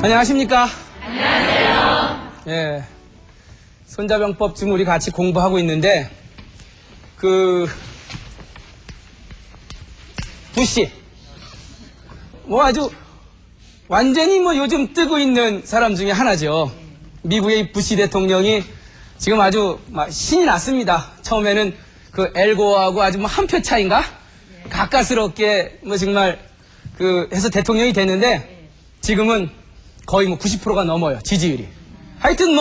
안녕하십니까? 안녕하세요. 예. 손자병법 지금 우리 같이 공부하고 있는데, 부시. 아주, 완전히 요즘 뜨고 있는 사람 중에 하나죠. 미국의 부시 대통령이 지금 아주 신이 났습니다. 처음에는 엘고어하고 아주 한 표 차인가? 가까스럽게 정말 해서 대통령이 됐는데, 지금은 거의 90%가 넘어요, 지지율이. 하여튼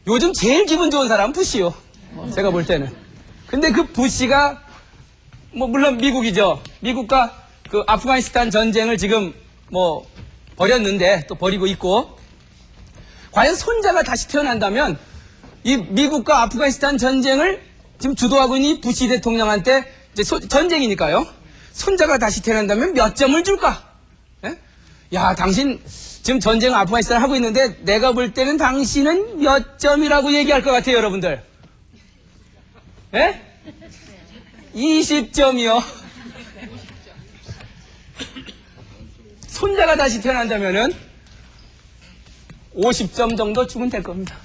요즘 제일 기분 좋은 사람은 부시요. 제가 볼 때는. 근데 부시가, 물론 미국이죠. 미국과 아프가니스탄 전쟁을 지금 벌였는데, 또 벌이고 있고, 과연 손자가 다시 태어난다면, 이 미국과 아프가니스탄 전쟁을 지금 주도하고 있는 이 부시 대통령한테, 이제 전쟁이니까요. 손자가 다시 태어난다면 몇 점을 줄까? 예? 야, 당신, 지금 전쟁 아프가니스탄을 하고 있는데 내가 볼 때는 당신은 몇 점이라고 얘기할 것 같아요, 여러분들. 예? 20점이요. 손자가 다시 태어난다면은 50점 정도 주면 될 겁니다.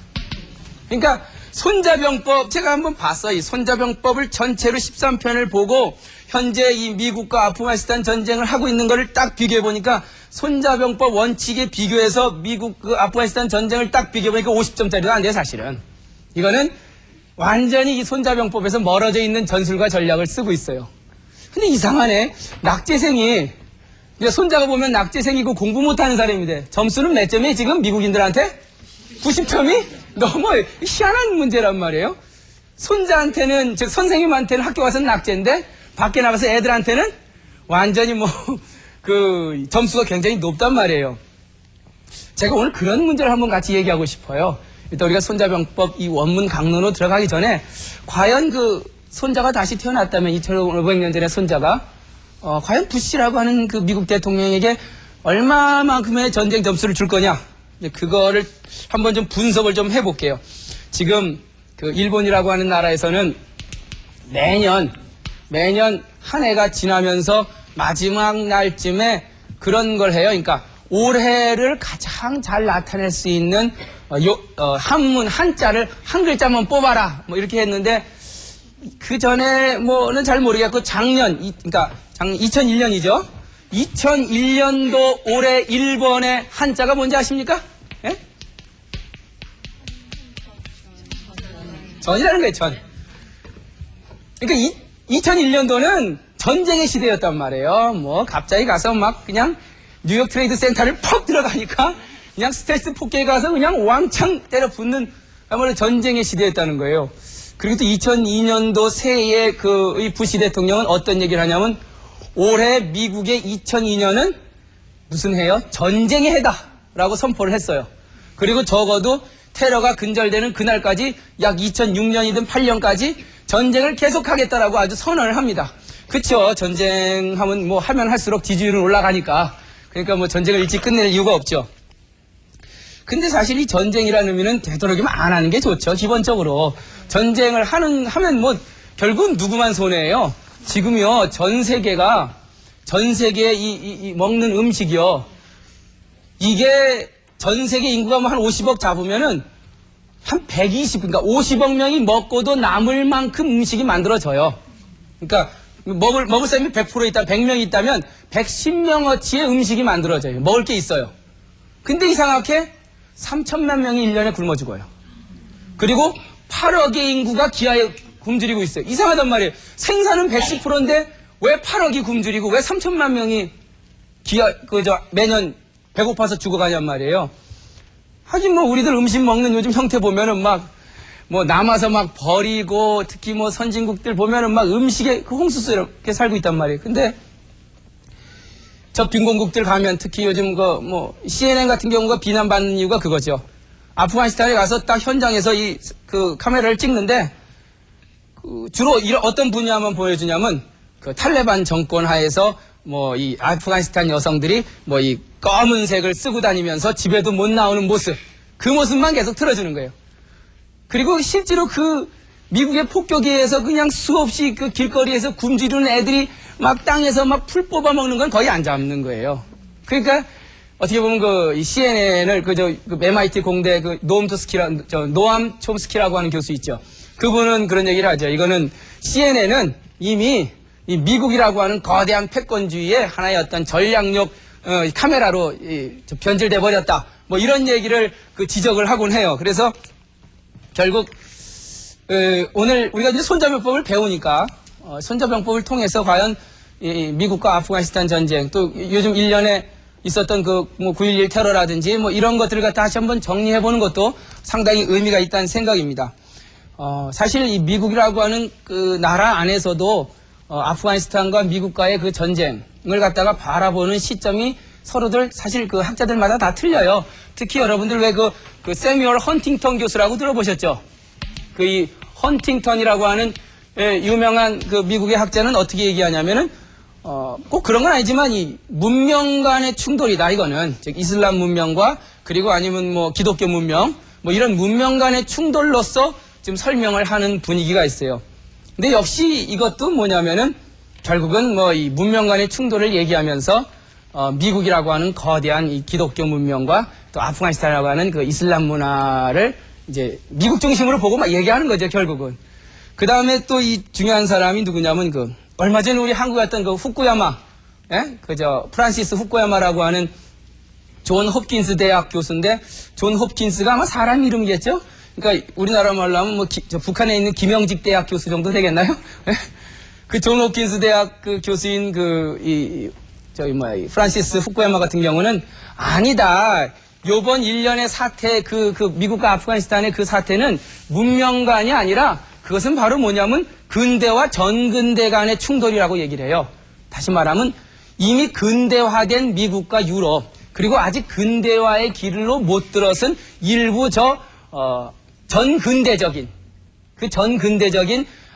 그러니까 손자병법, 제가 한번 봤어요. 이 손자병법을 전체로 13편을 보고 현재 이 미국과 아프가니스탄 전쟁을 하고 있는 거를 딱 비교해보니까 손자병법 원칙에 비교해서 미국 아프가니스탄 전쟁을 딱 비교해보니까 50점짜리도 안 돼요, 사실은. 이거는 완전히 이 손자병법에서 멀어져 있는 전술과 전략을 쓰고 있어요. 근데 이상하네. 낙제생이, 손자가 보면 낙제생이고 공부 못하는 사람인데 점수는 몇 점이 지금 미국인들한테? 90점이? 너무 희한한 문제란 말이에요. 손자한테는, 즉 선생님한테는 학교 가서는 낙제인데 밖에 나가서 애들한테는 완전히 점수가 굉장히 높단 말이에요. 제가 오늘 그런 문제를 한번 같이 얘기하고 싶어요. 일단 우리가 손자병법 이 원문 강론으로 들어가기 전에 과연 손자가 다시 태어났다면 2500년 전의 손자가 과연 부시라고 하는 미국 대통령에게 얼마만큼의 전쟁 점수를 줄 거냐? 그거를 한번 좀 분석을 좀 해볼게요. 지금 일본이라고 하는 나라에서는 매년 한 해가 지나면서 마지막 날쯤에 그런 걸 해요. 그러니까 올해를 가장 잘 나타낼 수 있는 한문 한자를 한 글자만 뽑아라 이렇게 했는데 그 전에는 잘 모르겠고 그러니까 2001년이죠. 2001년도 올해 일본의 한자가 뭔지 아십니까? 예? 전이라는 거예요, 전. 그러니까 2001년도는 전쟁의 시대였단 말이에요. 갑자기 가서 그냥 뉴욕 트레이드 센터를 퍽 들어가니까 그냥 스텔스 폭격에 가서 그냥 왕창 때려 붙는 아무래도 전쟁의 시대였다는 거예요. 그리고 또 2002년도 새해에 이 부시 대통령은 어떤 얘기를 하냐면 올해 미국의 2002년은 무슨 해요? 전쟁의 해다라고 선포를 했어요. 그리고 적어도 테러가 근절되는 그날까지 약 2006년이든 8년까지 전쟁을 계속하겠다라고 아주 선언을 합니다. 그쵸? 전쟁하면 하면 할수록 지지율은 올라가니까. 그러니까 전쟁을 일찍 끝낼 이유가 없죠. 근데 사실 이 전쟁이라는 의미는 되도록이면 안 하는 게 좋죠. 기본적으로. 전쟁을 하면 결국은 누구만 손해예요? 지금요, 전 세계에 이 먹는 음식이요. 이게 전 세계 인구가 한 50억 잡으면은 한 그러니까 50억 명이 먹고도 남을 만큼 음식이 만들어져요. 그러니까 먹을 사람이 100% 있다, 100명이 있다면 110명어치의 음식이 만들어져요. 먹을 게 있어요. 근데 이상하게 3천만 명이 1년에 굶어 죽어요. 그리고 8억의 인구가 기아에 굶주리고 있어요. 이상하단 말이에요. 생산은 110%인데 왜 8억이 굶주리고 왜 3천만 명이 매년 배고파서 죽어가냔 말이에요. 하긴 우리들 음식 먹는 요즘 형태 보면은 남아서 버리고 특히 선진국들 보면은 음식에 홍수스 이렇게 살고 있단 말이에요. 근데 저 빈곤국들 가면 특히 요즘 CNN 같은 경우가 비난받는 이유가 그거죠. 아프가니스탄에 가서 딱 현장에서 카메라를 찍는데 주로 어떤 분야만 보여주냐면 탈레반 정권 하에서 이 아프가니스탄 여성들이 이 검은색을 쓰고 다니면서 집에도 못 나오는 모습, 그 모습만 계속 틀어주는 거예요. 그리고 실제로 미국의 폭격에 의해서 그냥 수없이 길거리에서 굶주리는 애들이 땅에서 풀 뽑아 먹는 건 거의 안 잡는 거예요. 그러니까 어떻게 보면 그 CNN을 MIT 공대 노암 촘스키라고 하는 교수 있죠. 그분은 그런 얘기를 하죠. 이거는 CNN은 이미 이 미국이라고 하는 거대한 패권주의의 하나의 어떤 전략력 카메라로 변질돼 버렸다. 뭐 이런 얘기를 지적을 하곤 해요. 그래서 결국 오늘 우리가 이제 손자병법을 배우니까 손자병법을 통해서 과연 이 미국과 아프가니스탄 전쟁 또 요즘 1년에 있었던 뭐 9.11 테러라든지 뭐 이런 것들을 갖다 다시 한번 정리해 보는 것도 상당히 의미가 있다는 생각입니다. 사실 이 미국이라고 하는 그 나라 안에서도 아프가니스탄과 미국과의 그 전쟁을 갖다가 바라보는 시점이 서로들 사실 그 학자들마다 다 틀려요. 특히 여러분들 왜 그 세뮤얼 헌팅턴 교수라고 들어보셨죠? 이 헌팅턴이라고 하는 유명한 그 미국의 학자는 어떻게 얘기하냐면은 꼭 그런 건 아니지만 이 문명 간의 충돌이다 이거는 즉 이슬람 문명과 그리고 아니면 뭐 기독교 문명 뭐 이런 문명 간의 충돌로서 지금 설명을 하는 분위기가 있어요. 근데 역시 이것도 뭐냐면은 결국은 뭐 이 문명 간의 충돌을 얘기하면서 미국이라고 하는 거대한 이 기독교 문명과 또 아프가니스탄이라고 하는 그 이슬람 문화를 이제 미국 중심으로 보고 막 얘기하는 거죠, 결국은. 그 다음에 또 이 중요한 사람이 누구냐면 얼마 전에 우리 한국에 왔던 그 후쿠야마, 프란시스 후쿠야마라고 하는 존 홉킨스 대학 교수인데, 존 홉킨스가 아마 사람 이름이겠죠? 그러니까 우리나라 말로 하면 뭐 북한에 있는 김영직 대학 교수 정도 되겠나요? 그 존 홉킨스 대학 그 교수인 프란시스 후쿠야마 같은 경우는 아니다. 요번 1년의 사태, 미국과 아프가니스탄의 그 사태는 문명간이 아니라 그것은 바로 뭐냐면 근대와 전근대 간의 충돌이라고 얘기를 해요. 다시 말하면 이미 근대화된 미국과 유럽, 그리고 아직 근대화의 길로 못 들어선 일부 전근대적인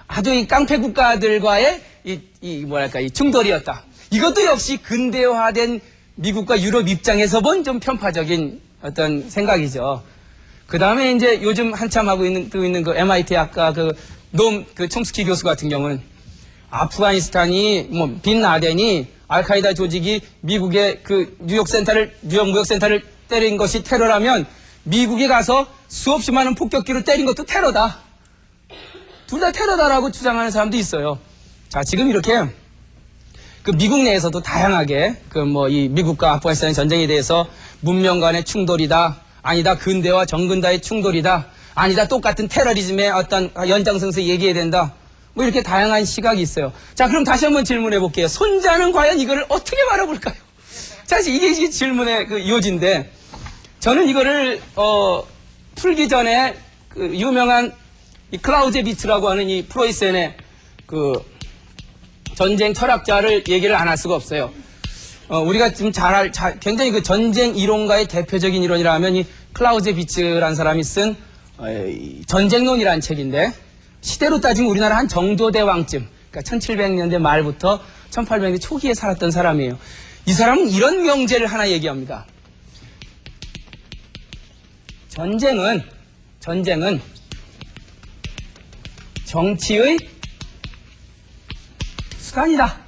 아주 이 깡패 국가들과의 이 충돌이었다. 이것도 역시 근대화된 미국과 유럽 입장에서 본 좀 편파적인 어떤 생각이죠. 그 다음에 이제 요즘 한참 하고 있는 그 MIT 아까 촘스키 교수 같은 경우는 아프가니스탄이 빈 라덴이 알카이다 조직이 미국의 그 뉴욕 무역센터를 때린 것이 테러라면 미국에 가서 수없이 많은 폭격기로 때린 것도 테러다. 둘 다 테러다라고 주장하는 사람도 있어요. 자, 지금 이렇게 그 미국 내에서도 다양하게 이 미국과 아프가니스탄 전쟁에 대해서 문명 간의 충돌이다. 아니다. 근대와 전근대의 충돌이다. 아니다. 똑같은 테러리즘의 어떤 연장선에서 얘기해야 된다. 뭐 이렇게 다양한 시각이 있어요. 자, 그럼 다시 한번 질문해 볼게요. 손자는 과연 이거를 어떻게 바라볼까요? 사실 이게 질문의 그 요지인데 저는 이거를 풀기 전에 그 유명한 이 클라우제비츠라고 하는 이 프로이센의 전쟁 철학자를 얘기를 안 할 수가 없어요. 우리가 지금 굉장히 그 전쟁 이론가의 대표적인 이론이라 하면 이 클라우제비츠라는 사람이 쓴 전쟁론이라는 책인데 시대로 따지면 우리나라 한 정조대왕쯤, 그러니까 1700년대 말부터 1800년대 초기에 살았던 사람이에요. 이 사람은 이런 명제를 하나 얘기합니다. 전쟁은 정치의 수단이다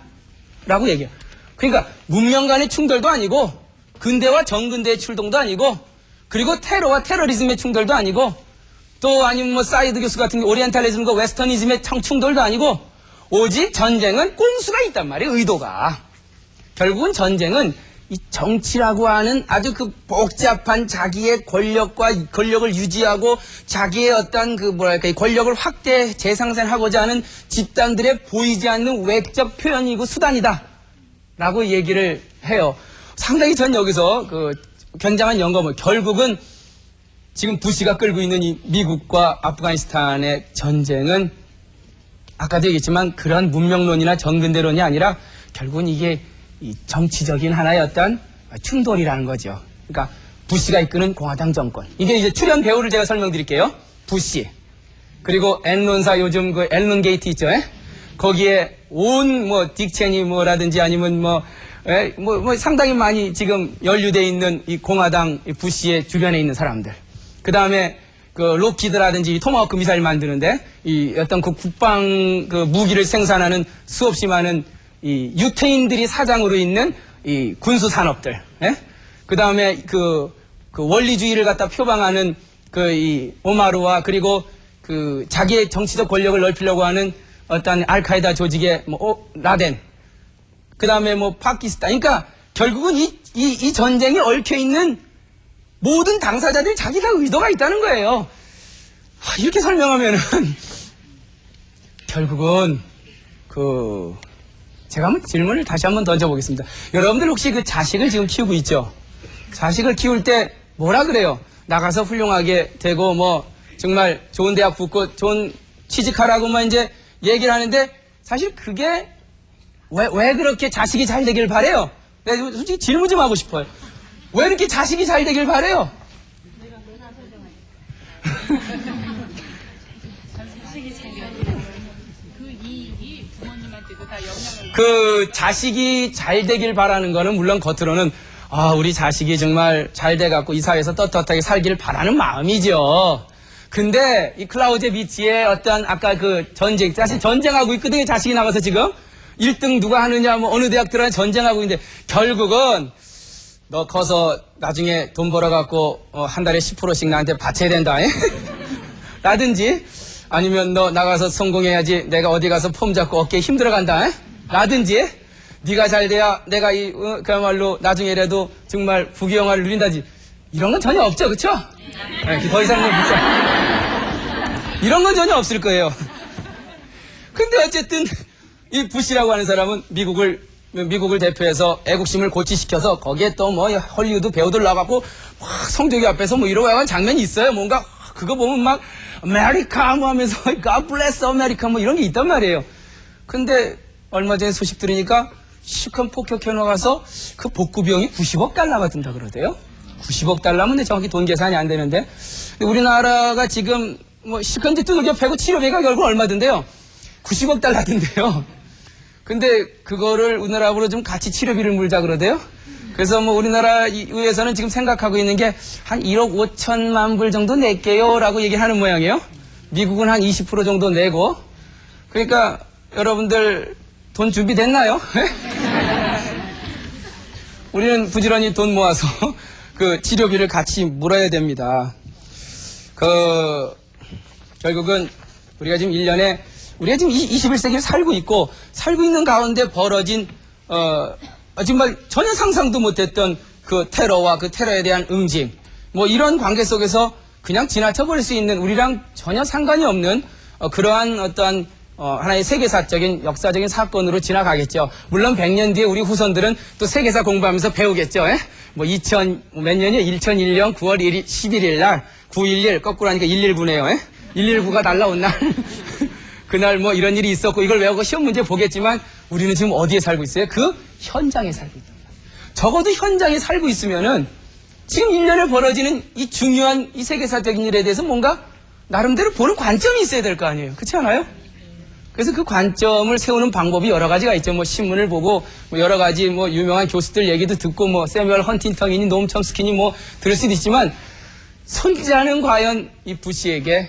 라고 얘기해요. 그러니까 문명 간의 충돌도 아니고 근대와 전근대의 충돌도 아니고 그리고 테러와 테러리즘의 충돌도 아니고 또 아니면 뭐 사이드 교수 같은 오리엔탈리즘과 웨스터니즘의 충돌도 아니고 오직 전쟁은 꼼수가 있단 말이에요. 의도가. 결국은 전쟁은 이 정치라고 하는 아주 그 복잡한 자기의 권력을 유지하고 자기의 어떤 이 권력을 확대 재상생하고자 하는 집단들의 보이지 않는 외적 표현이고 수단이다. 라고 얘기를 해요. 상당히 전 여기서 굉장한 영감을 결국은 지금 부시가 끌고 있는 이 미국과 아프가니스탄의 전쟁은 아까도 얘기했지만 그런 문명론이나 전근대론이 아니라 결국은 이게 이 정치적인 하나의 어떤 충돌이라는 거죠. 그러니까 부시가 이끄는 공화당 정권. 이게 이제 출연 배우를 제가 설명드릴게요. 부시. 그리고 앤론사 요즘 앨런 게이트 있죠. 거기에 온 딕 체니 라든지 아니면 상당히 많이 지금 연루되어 있는 이 공화당 부시의 주변에 있는 사람들. 그 다음에 로키드라든지 토마호크 미사일 만드는데 이 어떤 국방 무기를 생산하는 수없이 많은 이 유태인들이 사장으로 있는 이 군수 산업들. 그 다음에 그 원리주의를 갖다 표방하는 이 오마르와 그리고 그 자기의 정치적 권력을 넓히려고 하는 어떤 알카에다 조직의 라덴, 그 다음에 파키스탄. 그러니까 결국은 이 전쟁에 얽혀 있는 모든 당사자들이 자기 다 의도가 있다는 거예요. 이렇게 설명하면은 결국은 제가 한번 질문을 다시 한번 던져보겠습니다. 여러분들 혹시 그 자식을 지금 키우고 있죠? 자식을 키울 때 뭐라 그래요? 나가서 훌륭하게 되고 정말 좋은 대학 붙고 좋은 취직하라고만 이제 얘기를 하는데 사실 그게 왜 그렇게 자식이 잘 되길 바래요? 내가 솔직히 질문 좀 하고 싶어요. 왜 이렇게 자식이 잘 되길 바래요? 그 자식이 잘 되길 바라는 거는 물론 겉으로는 우리 자식이 정말 잘 돼갖고 이 사회에서 떳떳하게 살길 바라는 마음이죠. 근데 이 클라우제비치의 어떤 아까 그 전쟁, 사실 전쟁하고 있거든요. 자식이 나가서 지금 1등 누가 하느냐 어느 대학 들어가 전쟁하고 있는데 결국은 너 커서 나중에 돈 벌어갖고 한 달에 10%씩 나한테 바쳐야 된다. 라든지 아니면 너 나가서 성공해야지 내가 어디 가서 폼 잡고 어깨에 힘들어간다. 라든지 네가 잘 돼야 내가 그야말로 나중에라도 정말 부귀영화를 누린다지. 이런 건 전혀 없죠. 그쵸? 더 이상 묻자. 이런 건 전혀 없을 거예요. 근데 어쨌든 이 부시라고 하는 사람은 미국을 대표해서 애국심을 고취시켜서 거기에 또 헐리우드 배우들 나가고 성조기 앞에서 이러고 하는 장면이 있어요. 뭔가 그거 보면 막 아메리카 하면서 God bless America 이런 게 있단 말이에요. 근데 얼마 전에 소식 들으니까 시큰 폭격해 나가서 그 복구 비용이 90억 달러가 든다 그러대요. 90억 달러면 정확히 돈 계산이 안 되는데 우리나라가 지금 시큰지 두들겨 패고 치료비가 결국 얼마 든대요? 90억 달러 든대요. 근데 그거를 우리나라로 좀 같이 치료비를 물자 그러대요. 그래서 우리나라 의회에서는 지금 생각하고 있는 게 한 1억 5천만 불 정도 낼게요 라고 얘기하는 모양이에요. 미국은 한 20% 정도 내고. 그러니까 여러분들 돈 준비됐나요? 우리는 부지런히 돈 모아서 그 치료비를 같이 물어야 됩니다. 결국은 우리가 지금 1년에 우리가 지금 21세기를 살고 있는 가운데 벌어진 정말 전혀 상상도 못했던 그 테러와 그 테러에 대한 응징 이런 관계 속에서 그냥 지나쳐버릴 수 있는 우리랑 전혀 상관이 없는 그러한 어떠한 하나의 세계사적인 역사적인 사건으로 지나가겠죠. 물론 100년 뒤에 우리 후손들은 또 세계사 공부하면서 배우겠죠. 몇 년이요? 2001년 9월 11일 날 911 거꾸로 하니까 119네요. 119가 날라온 날 그날 이런 일이 있었고 이걸 외우고 시험 문제 보겠지만 우리는 지금 어디에 살고 있어요? 그 현장에 살고 있다. 적어도 현장에 살고 있으면은 지금 1년에 벌어지는 이 중요한 이 세계사적인 일에 대해서 뭔가 나름대로 보는 관점이 있어야 될 거 아니에요. 그렇지 않아요? 그래서 그 관점을 세우는 방법이 여러 가지가 있죠. 신문을 보고 여러 가지 유명한 교수들 얘기도 듣고 세뮤얼 헌팅턴이니 노엄 첨스키니 들을 수도 있지만 손자는 과연 이 부시에게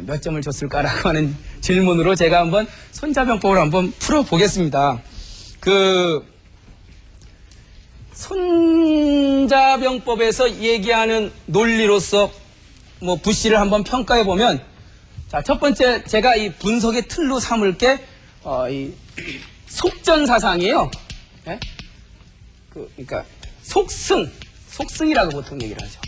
몇 점을 줬을까라고 하는 질문으로 제가 한번 손자병법을 한번 풀어보겠습니다. 손자병법에서 얘기하는 논리로서 부시를 한번 평가해 보면 자, 첫 번째 제가 이 분석의 틀로 삼을 게 이 속전사상이에요. 그러니까 속승이라고 보통 얘기를 하죠.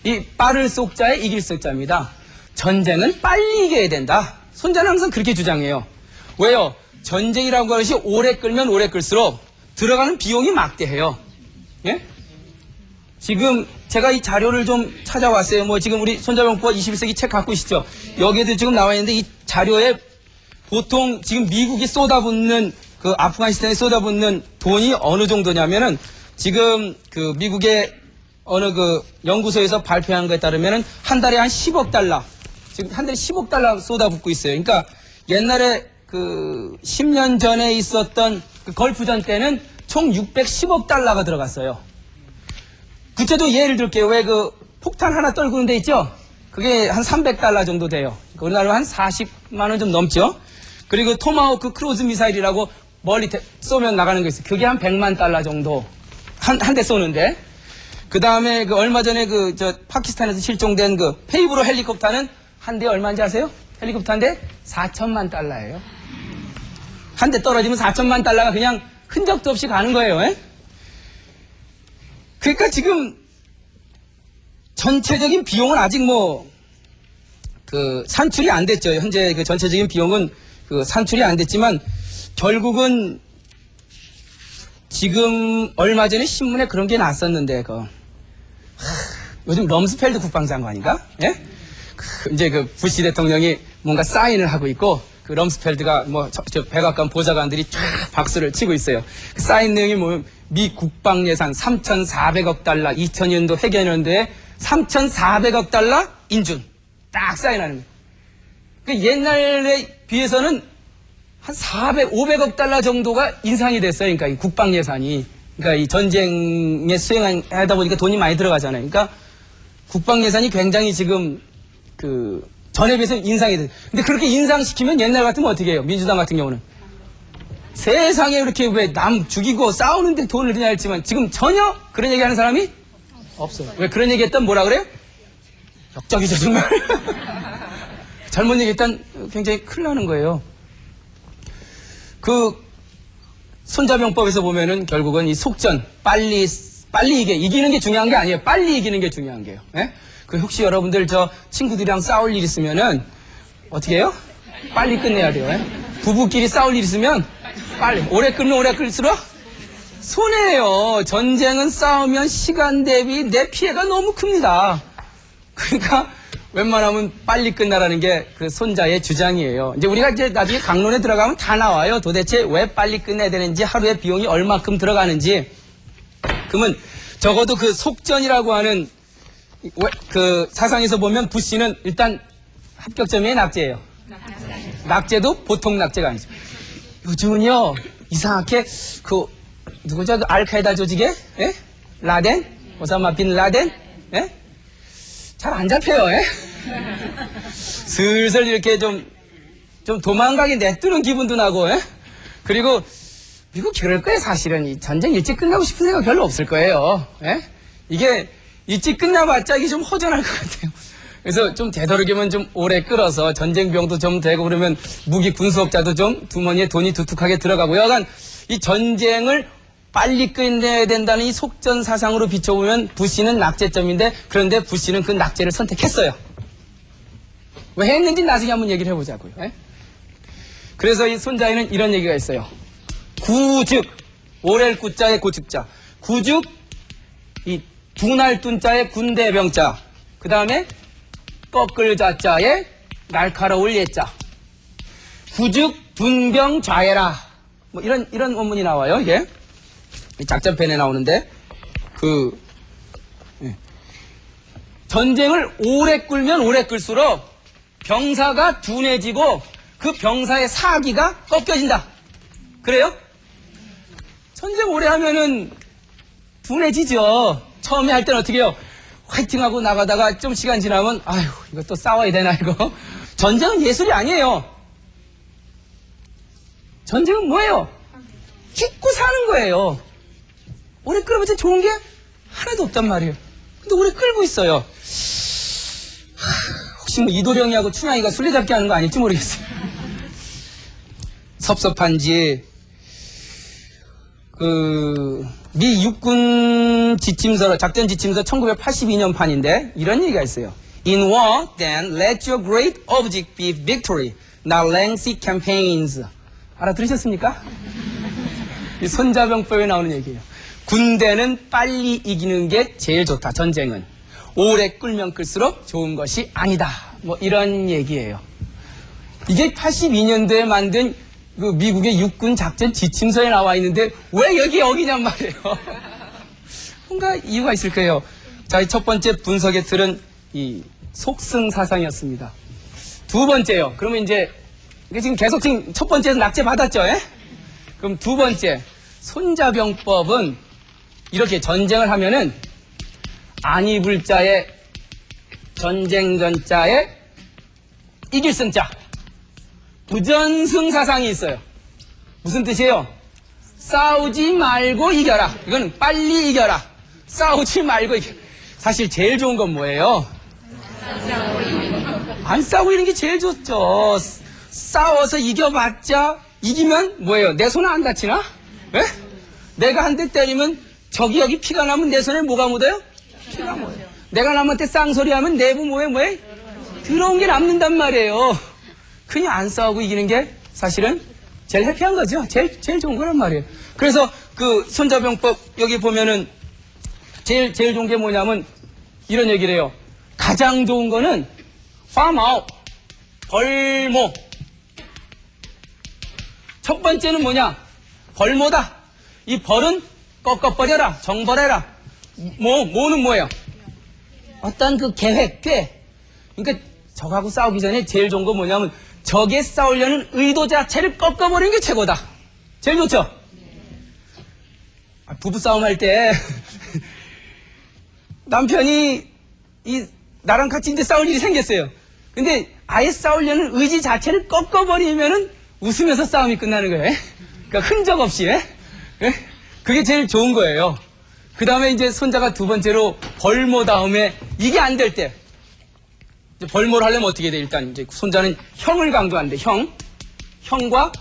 이 빠를 속자에 이길 속자입니다. 전쟁은 빨리 이겨야 된다. 손자는 항상 그렇게 주장해요. 왜요? 전쟁이라고 하는 것이 오래 끌면 오래 끌수록 들어가는 비용이 막대해요. 예? 지금 제가 이 자료를 좀 찾아왔어요. 지금 우리 손자병법 21세기 책 갖고 계시죠? 여기에도 지금 나와 있는데 이 자료에 보통 지금 미국이 쏟아붓는 그 아프가니스탄에 쏟아붓는 돈이 어느 정도냐면은 지금 그 미국의 어느 그 연구소에서 발표한 것에 따르면은 한 달에 한 10억 달러. 지금 한 달에 10억 달러 쏟아붓고 있어요. 그러니까 옛날에 그 10년 전에 있었던 그 걸프전 때는 총 610억 달러가 들어갔어요. 구체적으로 예를 들게요. 왜 그 폭탄 하나 떨구는 데 있죠? 그게 한 300달러 정도 돼요. 우리나라로 한 40만 원 좀 넘죠? 그리고 토마호크 크루즈 미사일이라고 멀리 쏘면 나가는 거 있어요. 그게 한 100만 달러 정도 한 대 쏘는데. 그 다음에 그 얼마 전에 파키스탄에서 실종된 그 페이브로 헬리콥터는 한 대 얼마인지 아세요? 헬리콥터 한 대 4천만 달러예요. 한 대 떨어지면 4천만 달러가 그냥 흔적도 없이 가는 거예요. 에? 그러니까 지금 전체적인 비용은 아직 산출이 안 됐죠. 현재 그 전체적인 비용은 산출이 안 됐지만 결국은 지금 얼마 전에 신문에 그런 게 났었는데 요즘 럼스펠드 국방장관인가? 예? 이제 부시 대통령이 뭔가 사인을 하고 있고 그 럼스펠드가 백악관 보좌관들이 쫙 박수를 치고 있어요. 그 사인 내용이 미 국방 예산 3,400억 달러 2000년도 회계연도에 3,400억 달러 인준 딱 사인하는 거예요. 그 옛날에 비해서는 한 500억 달러 정도가 인상이 됐어요. 그러니까 이 국방 예산이. 그러니까 이 전쟁에 수행하다 보니까 돈이 많이 들어가잖아요. 그러니까 국방 예산이 굉장히 지금 전에 비해서 인상이 됐어요. 근데 그렇게 인상시키면 옛날 같으면 어떻게 해요? 민주당 같은 경우는. 세상에 이렇게 왜 남 죽이고 싸우는데 돈을 드냐 했지만 지금 전혀 그런 얘기 하는 사람이 없어요. 왜 그런 얘기 했던 뭐라 그래요? 역적이죠, 정말. 잘못 얘기했던 굉장히 큰일 나는 거예요. 손자병법에서 보면은 결국은 이 속전, 빨리 이기는 게 중요한 게 아니에요. 빨리 이기는 게 중요한 게요. 예? 혹시 여러분들 친구들이랑 싸울 일 있으면은 어떻게 해요? 빨리 끝내야 돼요. 예? 부부끼리 싸울 일 있으면 빨리. 오래 끌면 오래 끌수록 손해예요. 전쟁은 싸우면 시간 대비 내 피해가 너무 큽니다. 그러니까 웬만하면 빨리 끝나라는 게 손자의 주장이에요. 이제 우리가 나중에 강론에 들어가면 다 나와요. 도대체 왜 빨리 끝내야 되는지, 하루에 비용이 얼마큼 들어가는지. 그러면 적어도 속전이라고 하는 사상에서 보면 부시는 일단 합격점이 낙제예요. 낙제도 보통 낙제가 아니죠. 요즘은요, 이상하게 누구죠? 알카에다 조직에? 예? 라덴? 오사마 빈 라덴? 예? 잘 안 잡혀요. 예? 슬슬 이렇게 좀 도망가게 내뜨는 기분도 나고. 예? 그리고 미국 그럴 거예요. 사실은 이 전쟁 일찍 끝나고 싶은 생각 별로 없을 거예요. 예? 이게 일찍 끝나봤자 이게 좀 허전할 것 같아요. 그래서 좀 되도록이면 좀 오래 끌어서 전쟁 비용도 좀 되고 그러면 무기 군수업자도 좀 주머니에 돈이 두둑하게 들어가고 여간 이 전쟁을 빨리 끝내야 된다는 이 속전 사상으로 비춰보면 부시는 낙제점인데 그런데 부시는 그 낙제를 선택했어요. 왜 했는지 나중에 한번 얘기를 해보자고요. 예? 그래서 이 손자에는 이런 얘기가 있어요. 구즉, 오렐 구자의 고축자. 구즉, 이 분할 둔자의 군대병자. 그 다음에 꺾을 자자의 날카로울 예자. 구즉, 분병좌해라. 이런 원문이 나와요, 이게. 작전편에 나오는데, 전쟁을 오래 끌면 오래 끌수록 병사가 둔해지고 그 병사의 사기가 꺾여진다. 그래요? 전쟁 오래 하면은 둔해지죠. 처음에 할 때는 어떻게 해요? 화이팅하고 나가다가 좀 시간 지나면, 아휴, 이거 또 싸워야 되나, 이거. 전쟁은 예술이 아니에요. 전쟁은 뭐예요? 잊고 사는 거예요. 오래 끌어봤자 좋은 게 하나도 없단 말이에요. 근데 오래 끌고 있어요. 혹시 이도령이하고 춘향이가 술래잡기 하는 거 아닐지 모르겠어요. 섭섭한지, 미 육군 지침서, 작전 지침서 1982년 판인데, 이런 얘기가 있어요. In war, then let your great object be victory, not lengthy campaigns. 알아들으셨습니까? 이 손자병법에 나오는 얘기예요. 군대는 빨리 이기는 게 제일 좋다, 전쟁은. 오래 끌면 끌수록 좋은 것이 아니다. 이런 얘기예요. 이게 82년도에 만든 미국의 육군 작전 지침서에 나와 있는데 왜 여기냔 말이에요. 뭔가 이유가 있을 거예요. 자, 첫 번째 분석의 틀은 이 속승 사상이었습니다. 두 번째요. 그러면 이게 지금 계속 첫 번째에서 낙제 받았죠? 예? 그럼 두 번째, 손자병법은 이렇게 전쟁을 하면은 안입을 자에 전쟁 전자에 이길 승자 부전승 사상이 있어요. 무슨 뜻이에요? 싸우지 말고 이겨라. 이거는 빨리 이겨라. 싸우지 말고 이겨라. 사실 제일 좋은 건 뭐예요? 안 싸우고 이런 게 제일 좋죠. 싸워서 이겨봤자 이기면 뭐예요? 내 손 안 다치나? 예? 내가 한 대 때리면 저기 여기 피가 나면 내 손에 뭐가 묻어요? 피가 묻어요. 내가 남한테 쌍소리하면 내부 뭐해? 더러운 게 남는단 말이에요. 그냥 안 싸우고 이기는 게 사실은 제일 해피한 거죠. 제일 좋은 거란 말이에요. 그래서 그 손자병법 여기 보면은 제일 좋은 게 뭐냐면 이런 얘기를 해요. 가장 좋은 거는 파마오, 벌모. 첫 번째는 뭐냐? 벌모다. 이 벌은 꺾어버려라, 정벌해라. 뭐는 뭐예요? 어떤 그 계획, 그러니까 적하고 싸우기 전에 제일 좋은 거 뭐냐면 적에 싸우려는 의도 자체를 꺾어버리는 게 최고다. 제일 좋죠? 부부싸움 할 때 남편이 나랑 같이 이제 싸울 일이 생겼어요. 근데 아예 싸우려는 의지 자체를 꺾어버리면은 웃으면서 싸움이 끝나는 거예요. 그러니까 흔적 없이. 그게 제일 좋은 거예요. 그 다음에 이제 손자가 두 번째로 벌모 다음에 이게 안 될 때. 이제 벌모를 하려면 어떻게 돼? 일단 이제 손자는 형을 강조하는데 형과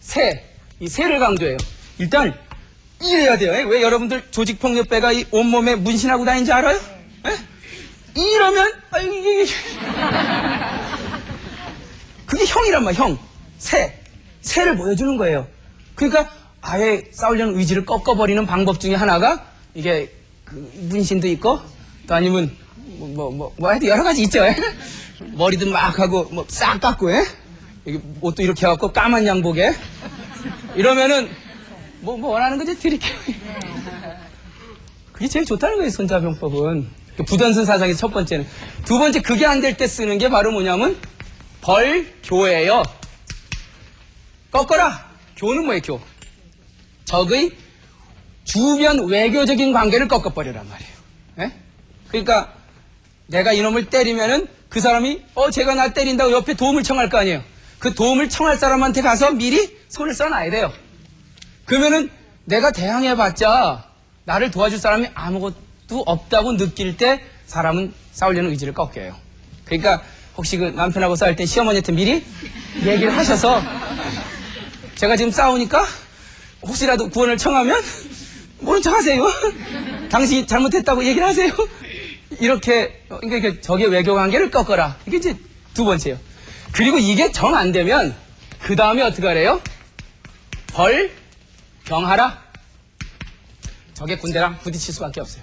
새. 이 새를 강조해요. 일단 이래야 돼요. 왜 여러분들 조직폭력배가 이 온몸에 문신하고 다니는지 알아요? 이러면 이게 그게 형이란 말이야. 형, 새를 보여주는 거예요. 그러니까 아예 싸우려는 의지를 꺾어버리는 방법 중에 하나가 이게 그 문신도 있고 또 아니면 하여튼 여러 가지 있죠. 머리도 막 하고 싹 깎고 이게 옷도 이렇게 해갖고 까만 양복에 이러면은 원하는 거 이제 드릴게요. 그게 제일 좋다는 거예요. 손자병법은. 부전승 사상의 첫 번째는. 두 번째 그게 안 될 때 쓰는 게 바로 뭐냐면 벌교예요. 꺾어라. 교는 뭐예요? 교. 적의 주변 외교적인 관계를 꺾어버리란 말이에요. 그러니까 내가 이놈을 때리면은 그 사람이 제가 나 때린다고 옆에 도움을 청할 거 아니에요. 그 도움을 청할 사람한테 가서 미리 손을 써놔야 돼요. 그러면은 내가 대항해봤자 나를 도와줄 사람이 아무것도 없다고 느낄 때 사람은 싸우려는 의지를 꺾여요. 그러니까 혹시 그 남편하고 싸울 때 시어머니한테 미리 얘기를 하셔서 제가 지금 싸우니까 혹시라도 구원을 청하면 모른 척 하세요. 당신이 잘못했다고 얘기를 하세요. 이렇게 그러니까 적의 외교 관계를 꺾어라. 이게 이제 두 번째예요. 그리고 이게 정 안 되면 그 다음에 어떻게 하래요? 병하라. 적의 군대랑 부딪힐 수밖에 없어요.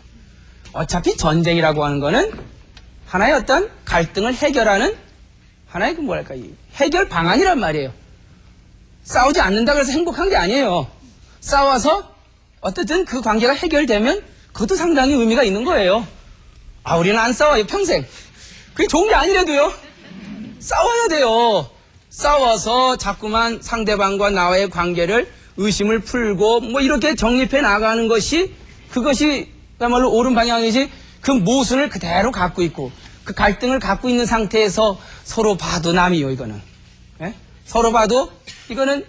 어차피 전쟁이라고 하는 거는 하나의 어떤 갈등을 해결하는 하나의 그 뭐랄까 이 해결 방안이란 말이에요. 싸우지 않는다 그래서 행복한 게 아니에요. 싸워서 어쨌든 그 관계가 해결되면 그것도 상당히 의미가 있는 거예요. 우리는 안 싸워요 평생. 그게 좋은 게 아니라도요. 싸워야 돼요. 싸워서 자꾸만 상대방과 나와의 관계를 의심을 풀고 이렇게 정립해 나가는 것이 그것이 그야말로 옳은 방향이지. 그 모순을 그대로 갖고 있고 그 갈등을 갖고 있는 상태에서 서로 봐도 남이요 이거는. 서로 봐도 이거는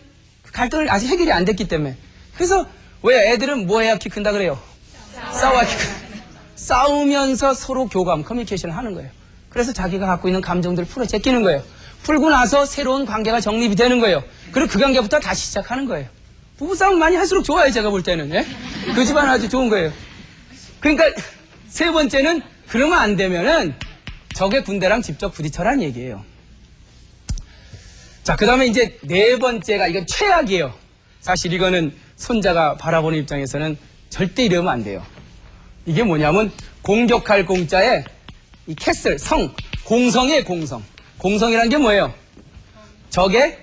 갈등을 아직 해결이 안 됐기 때문에. 그래서 왜 애들은 뭐 해야 키 큰다 그래요? 싸워야 키 큰다. 싸우면서 서로 교감, 커뮤니케이션을 하는 거예요. 그래서 자기가 갖고 있는 감정들을 풀어 제끼는 거예요. 풀고 나서 새로운 관계가 정립이 되는 거예요. 그리고 그 관계부터 다시 시작하는 거예요. 부부싸움 많이 할수록 좋아요, 제가 볼 때는. 그 집안 아주 좋은 거예요. 그러니까 세 번째는 그러면 안 되면은 적의 군대랑 직접 부딪혀라는 얘기예요. 자, 그 다음에 이제 네 번째가 이건 최악이에요. 사실 이거는 손자가 바라보는 입장에서는 절대 이러면 안 돼요. 이게 뭐냐면 공격할 공자에 이 캐슬, 공성이에요, 공성. 공성이란 게 뭐예요? 적의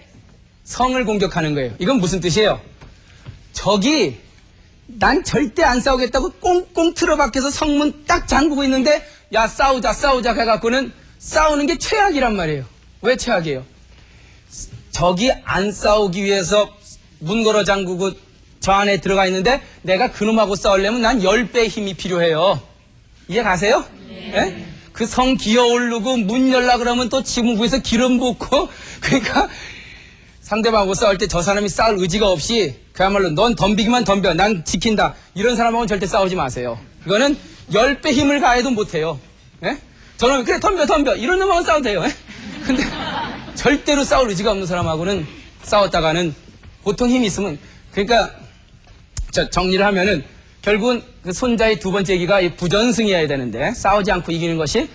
성을 공격하는 거예요. 이건 무슨 뜻이에요? 적이 난 절대 안 싸우겠다고 꽁꽁 틀어박혀서 성문 딱 잠그고 있는데 야 싸우자 해갖고는 싸우는 게 최악이란 말이에요. 왜 최악이에요? 적이 안 싸우기 위해서 문 걸어 잠그고 저 안에 들어가 있는데 내가 그놈하고 싸우려면 난 10배의 힘이 필요해요. 이해 가세요? 네? 그 성 기어 오르고 문 열라 그러면 또 지문구에서 기름 붓고 그러니까 상대방하고 싸울 때 저 사람이 싸울 의지가 없이 그야말로 넌 덤비기만 덤벼. 난 지킨다. 이런 사람하고는 절대 싸우지 마세요. 이거는 10배 힘을 가해도 못해요. 예? 저는 그래 덤벼. 이런 놈하고는 싸워도 돼요. 예? 근데 절대로 싸울 의지가 없는 사람하고는 싸웠다가는 보통 힘이 있으면 그러니까 정리를 하면은 결국은 그 손자의 두 번째 얘기가 이 부전승이어야 되는데 싸우지 않고 이기는 것이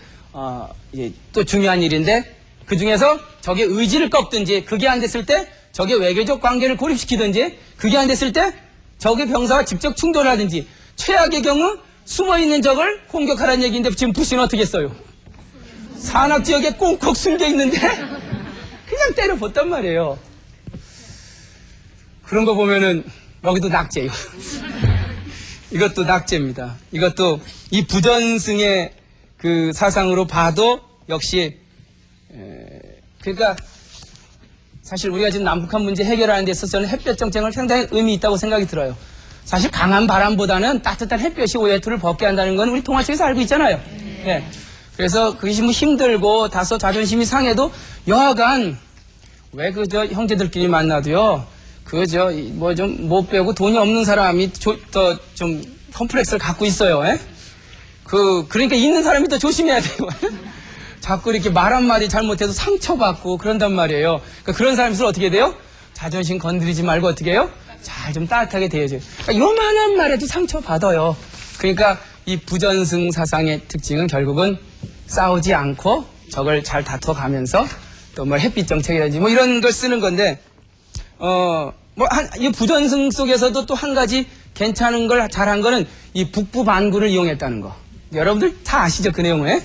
이제 또 중요한 일인데 그 중에서 적의 의지를 꺾든지 그게 안 됐을 때 적의 외교적 관계를 고립시키든지 그게 안 됐을 때 적의 병사와 직접 충돌하든지 최악의 경우 숨어있는 적을 공격하라는 얘기인데 지금 부시는 어떻게 했어요? 산악지역에 꽁꽁 숨겨있는데 그냥 때려봤단 말이에요. 그런 거 보면은 여기도 낙제예요. 이것도 낙제입니다. 이것도 이 부전승의 그 사상으로 봐도 역시 그러니까 사실 우리가 지금 남북한 문제 해결하는 데 있어서 저는 햇볕 정책은 상당히 의미 있다고 생각이 들어요. 사실 강한 바람보다는 따뜻한 햇볕이 오해투를 벗게 한다는 건 우리 동아시아에서 알고 있잖아요. 예. 그래서 그것이 뭐 힘들고 다소 자존심이 상해도 여하간 왜 그저 형제들끼리 만나도요. 그저 뭐 좀 못 배우고 돈이 없는 사람이 더 좀 컴플렉스를 갖고 있어요. 예? 그러니까 있는 사람이 더 조심해야 돼요. 자꾸 이렇게 말 한마디 잘못해서 상처받고 그런단 말이에요. 그러니까 그런 사람들은 어떻게 돼요? 자존심 건드리지 말고 어떻게 해요? 잘 좀 따뜻하게 대해줘요. 그러니까 요만한 말에도 상처받아요. 그러니까 이 부전승 사상의 특징은 결국은 싸우지 않고 적을 잘 다퉈가면서 또 뭐 햇빛 정책이라든지 뭐 이런 걸 쓰는 건데 이 부전승 속에서도 또 한 가지 괜찮은 걸 잘한 거는 이 북부 반구를 이용했다는 거. 여러분들 다 아시죠? 그 내용을.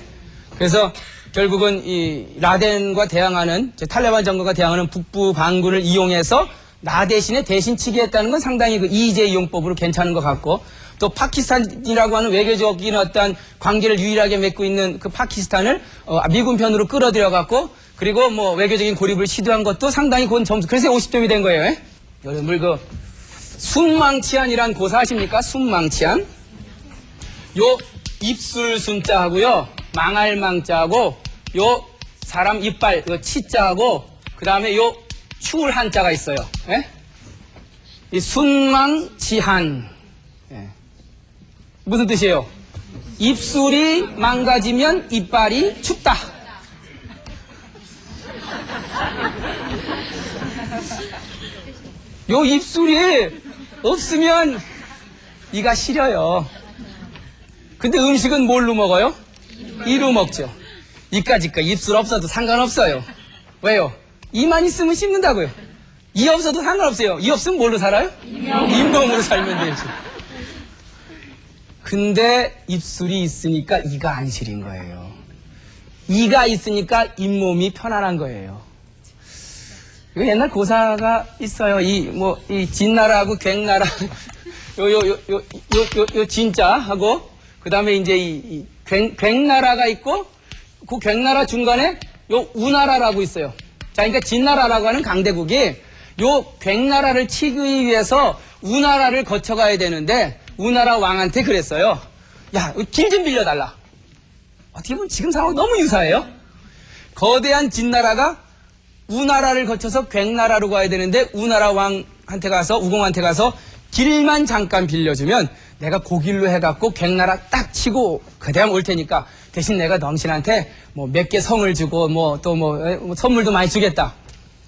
그래서 결국은 이 라덴과 대항하는, 탈레반 정권과 대항하는 북부 반구를 이용해서 나 대신에 대신 치게 했다는 건 상당히 그 이재 이용법으로 괜찮은 것 같고, 또 파키스탄이라고 하는 외교적인 어떤 관계를 유일하게 맺고 있는 그 파키스탄을 미군 편으로 끌어들여갖고, 그리고 뭐 외교적인 고립을 시도한 것도 상당히 곧 점수, 그래서 50점이 된 거예요. 여러분들 그 순망치안이란 고사 아십니까? 순망치안. 요 입술 순자하고요, 망할 망자하고, 요 사람 이빨, 요 치자하고, 그 다음에 요 추울 한자가 있어요. 예? 이 순망치한. 예. 무슨 뜻이에요? 입술이 망가지면 이빨이 춥다. 요 입술이 없으면 이가 시려요. 근데 음식은 뭘로 먹어요? 이로 먹죠. 이까짓 거 입술 없어도 상관없어요. 왜요? 이만 있으면 씹는다고요. 이 없어도 상관없어요. 이 없으면 뭘로 살아요? 잇몸으로 살면 되지. 근데 입술이 있으니까 이가 안 시린 거예요. 이가 있으니까 잇몸이 편안한 거예요. 이거 옛날 고사가 있어요. 이 진나라하고 괭나라, 요 진자하고, 그 다음에 이제 괭나라가 있고, 그 괭나라 중간에 요 우나라라고 있어요. 자, 그러니까 진나라라고 하는 강대국이 요 괭나라를 치기 위해서 우나라를 거쳐가야 되는데, 우나라 왕한테 그랬어요. 야, 길 좀 빌려달라. 어떻게 보면 지금 상황이 너무 유사해요. 거대한 진나라가 우나라를 거쳐서 괭나라로 가야 되는데 우나라 왕한테 가서, 우공한테 가서 길만 잠깐 빌려주면 내가 그 길로 해갖고 괭나라 딱 치고 그대로 올 테니까 대신 내가 당신한테 뭐 몇 개 성을 주고 뭐 또 뭐 선물도 많이 주겠다.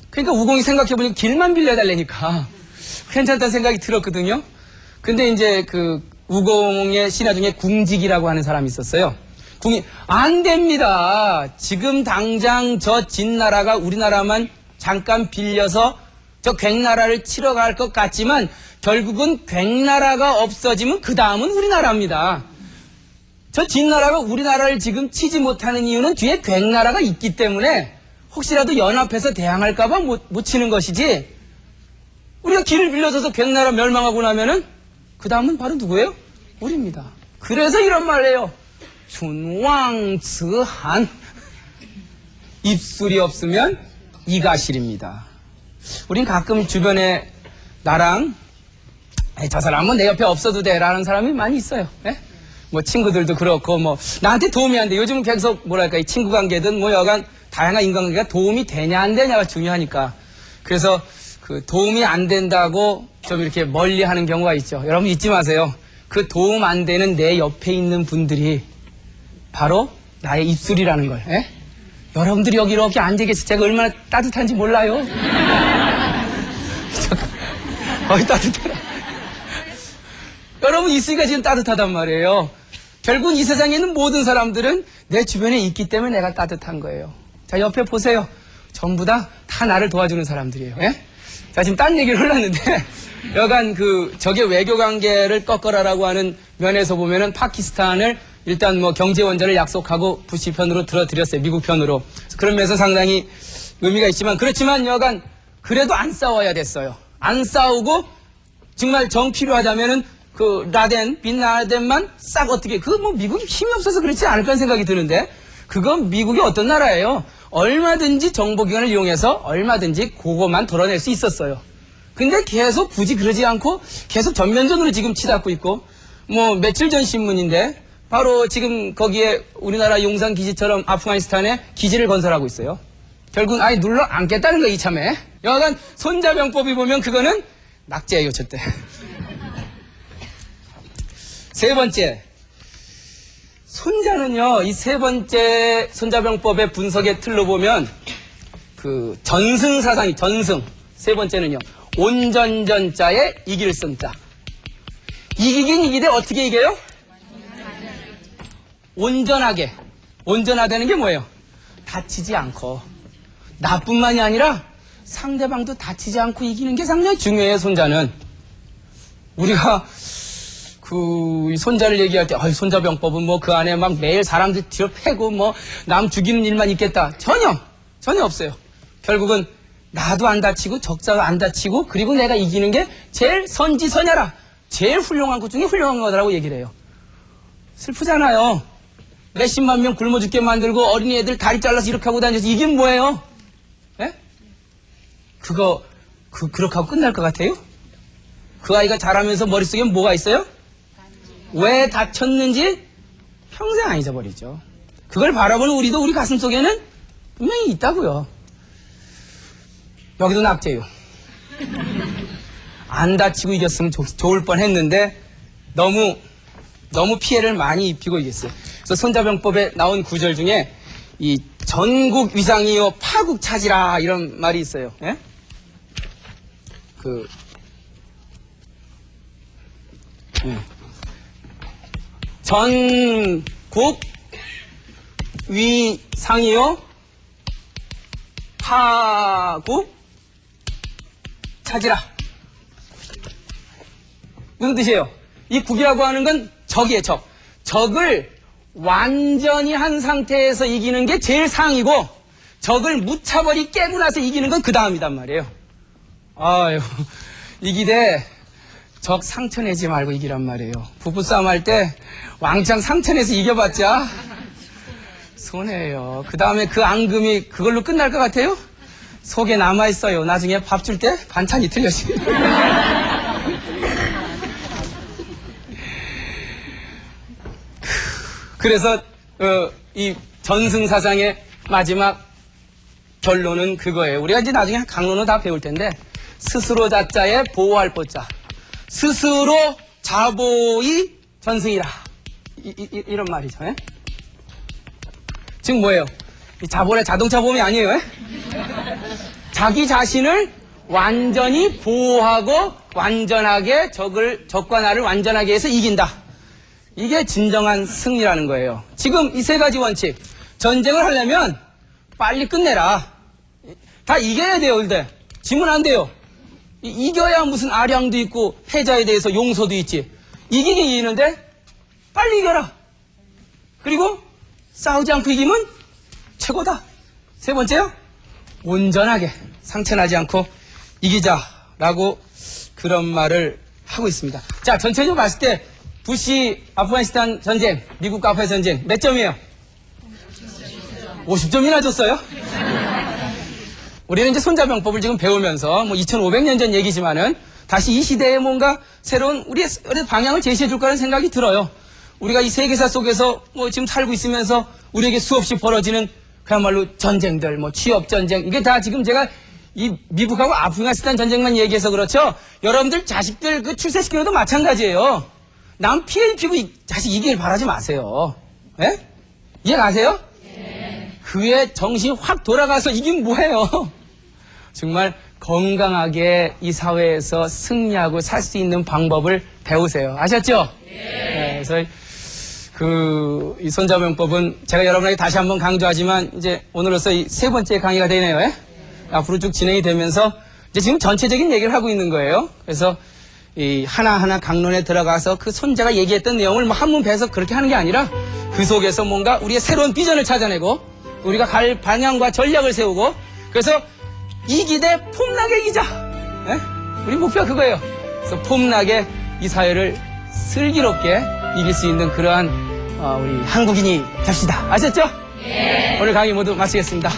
그러니까 우공이 생각해보니까 길만 빌려달라니까 괜찮다는 생각이 들었거든요. 근데 이제 그 우공의 신하 중에 궁직이라고 하는 사람이 있었어요. 궁이 안 됩니다. 지금 당장 저 진나라가 우리나라만 잠깐 빌려서 저 괭나라를 치러 갈 것 같지만 결국은 괭나라가 없어지면 그 다음은 우리나라입니다. 저 진나라가 우리나라를 지금 치지 못하는 이유는 뒤에 괭나라가 있기 때문에 혹시라도 연합해서 대항할까봐 못 치는 것이지, 우리가 길을 빌려줘서 괭나라 멸망하고 나면은 그 다음은 바로 누구예요? 우리입니다. 그래서 이런 말 해요. 춘왕츠한. 입술이 없으면 이가 시립니다. 우린 가끔 주변에 나랑 저 사람은 내 옆에 없어도 돼 라는 사람이 많이 있어요. 예? 뭐 친구들도 그렇고 뭐 나한테 도움이 안 돼. 요즘은 계속 뭐랄까 이 친구 관계든 뭐 여간 다양한 인간관계가 도움이 되냐 안 되냐가 중요하니까. 그래서 그 도움이 안 된다고 좀 이렇게 멀리 하는 경우가 있죠. 여러분 잊지 마세요. 그 도움 안 되는 내 옆에 있는 분들이 바로 나의 입술이라는 걸. 예? 여러분들이 여기 이렇게 앉아 계셔서 제가 얼마나 따뜻한지 몰라요. 어이 따뜻해. 여러분 있으니까 지금 따뜻하단 말이에요. 결국 이 세상에 있는 모든 사람들은 내 주변에 있기 때문에 내가 따뜻한 거예요. 자, 옆에 보세요. 전부 다 나를 도와주는 사람들이에요. 예? 자, 지금 딴 얘기를 흘렀는데 여간 저게 외교 관계를 꺾어라라고 하는 면에서 보면은 파키스탄을 일단 뭐 경제 원전을 약속하고 부시 편으로 들어드렸어요. 미국 편으로. 그런 면에서 상당히 의미가 있지만 그렇지만 여간 그래도 안 싸워야 됐어요. 안 싸우고 정말 정 필요하다면은 빈 라덴만 싹 어떻게 뭐 미국이 힘이 없어서 그렇지 않을까 생각이 드는데 그건 미국이 어떤 나라예요? 얼마든지 정보기관을 이용해서 얼마든지 그것만 덜어낼 수 있었어요. 근데 계속 굳이 그러지 않고 계속 전면전으로 지금 치닫고 있고 뭐 며칠 전 신문인데 바로 지금 거기에 우리나라 용산 기지처럼 아프가니스탄에 기지를 건설하고 있어요. 결국 아예 눌러 앉겠다는 거야 이참에. 여하간 손자병법이 보면 그거는 낙제예요 저때. 세 번째, 손자는요, 이 세 번째 손자병법의 분석의 틀로 보면, 전승사상이, 전승. 세 번째는요, 온전전자에 이길 승자. 이기긴 이기되 어떻게 이겨요? 온전하게. 온전하다는 게 뭐예요? 다치지 않고. 나뿐만이 아니라 상대방도 다치지 않고 이기는 게 상당히 중요해요, 손자는. 우리가, 이 손자를 얘기할 때, 손자병법은 뭐 그 안에 막 매일 사람들 뒤로 패고 뭐 남 죽이는 일만 있겠다. 전혀 없어요. 결국은 나도 안 다치고 적자도 안 다치고 그리고 내가 이기는 게 제일 선지선야라. 제일 훌륭한 것 중에 훌륭한 거라고 얘기를 해요. 슬프잖아요. 몇십만 명 굶어 죽게 만들고 어린이애들 다리 잘라서 이렇게 하고 다녀서 이게 뭐예요? 예? 그렇게 하고 끝날 것 같아요? 그 아이가 자라면서 머릿속에 뭐가 있어요? 왜 다쳤는지 평생 안 잊어버리죠. 그걸 바라보는 우리도 우리 가슴 속에는 분명히 있다고요. 여기도 낙제요. 안 다치고 이겼으면 좋을 뻔했는데 너무 피해를 많이 입히고 이겼어요. 그래서 손자병법에 나온 구절 중에 이 전국 위상이요 파국 찾으라 이런 말이 있어요. 예? 전국 위상이요 파국 찾으라. 무슨 뜻이에요? 이 국이라고 하는 건 적이에요, 적. 적을 완전히 한 상태에서 이기는 게 제일 상이고 적을 무차별히 깨고 나서 이기는 건 그 다음이단 말이에요. 아유, 이기되 적 상처내지 말고 이기란 말이에요. 부부싸움 할 때 왕창 상처내서 이겨봤자 손해예요. 그 다음에 그 앙금이 그걸로 끝날 것 같아요? 속에 남아있어요. 나중에 밥 줄 때 반찬이 틀려지. 그래서 이 전승사상의 마지막 결론은 그거예요. 우리가 이제 나중에 강론을 다 배울 텐데 스스로 자자에 보호할 보자. 스스로 자보이 전승이라. 이런 말이죠. 예? 지금 뭐예요? 이 자보는 자동차 보험이 아니에요. 예? 자기 자신을 완전히 보호하고 완전하게 적과 나를 완전하게 해서 이긴다. 이게 진정한 승리라는 거예요. 지금 이 세 가지 원칙. 전쟁을 하려면 빨리 끝내라. 다 이겨야 돼요, 근데. 지면 안 돼요. 이겨야 무슨 아량도 있고 패자에 대해서 용서도 있지. 이기긴 이기는데 빨리 이겨라. 그리고 싸우지 않고 이기면 최고다. 세 번째요. 온전하게 상처나지 않고 이기자라고 그런 말을 하고 있습니다. 자, 전체적으로 봤을 때 부시 아프가니스탄 전쟁, 미국과 아프간 전쟁 몇 점이에요? 50점이나 줬어요? 우리는 이제 손자병법을 지금 배우면서 뭐 2500년 전 얘기지만은 다시 이 시대에 뭔가 새로운 우리의 방향을 제시해 줄 거라는 생각이 들어요. 우리가 이 세계사 속에서 뭐 지금 살고 있으면서 우리에게 수없이 벌어지는 그야말로 전쟁들, 뭐 취업전쟁, 이게 다 지금 제가 이 미국하고 아프가니스탄 전쟁만 얘기해서 그렇죠. 여러분들 자식들 그 출세시키는 것도 마찬가지예요. 남 피해 입히고 자식 이기길 바라지 마세요. 예? 이해 가세요? 네. 그의 정신이 확 돌아가서 이기면 뭐해요? 정말 건강하게 이 사회에서 승리하고 살 수 있는 방법을 배우세요. 아셨죠? 네. 그래서 이 손자병법은 제가 여러분에게 다시 한번 강조하지만 이제 오늘로서 이 세 번째 강의가 되네요. 예? 앞으로 쭉 진행이 되면서 이제 지금 전체적인 얘기를 하고 있는 거예요. 그래서 이 하나하나 강론에 들어가서 그 손자가 얘기했던 내용을 뭐 한문 배워서 그렇게 하는 게 아니라 그 속에서 뭔가 우리의 새로운 비전을 찾아내고 우리가 갈 방향과 전략을 세우고 그래서 이기되 폼나게 이기자. 예? 우리 목표가 그거예요. 그래서 폼나게 이 사회를 슬기롭게 이길 수 있는 그러한 우리 한국인이 됩시다. 아셨죠? 네. 오늘 강의 모두 마치겠습니다.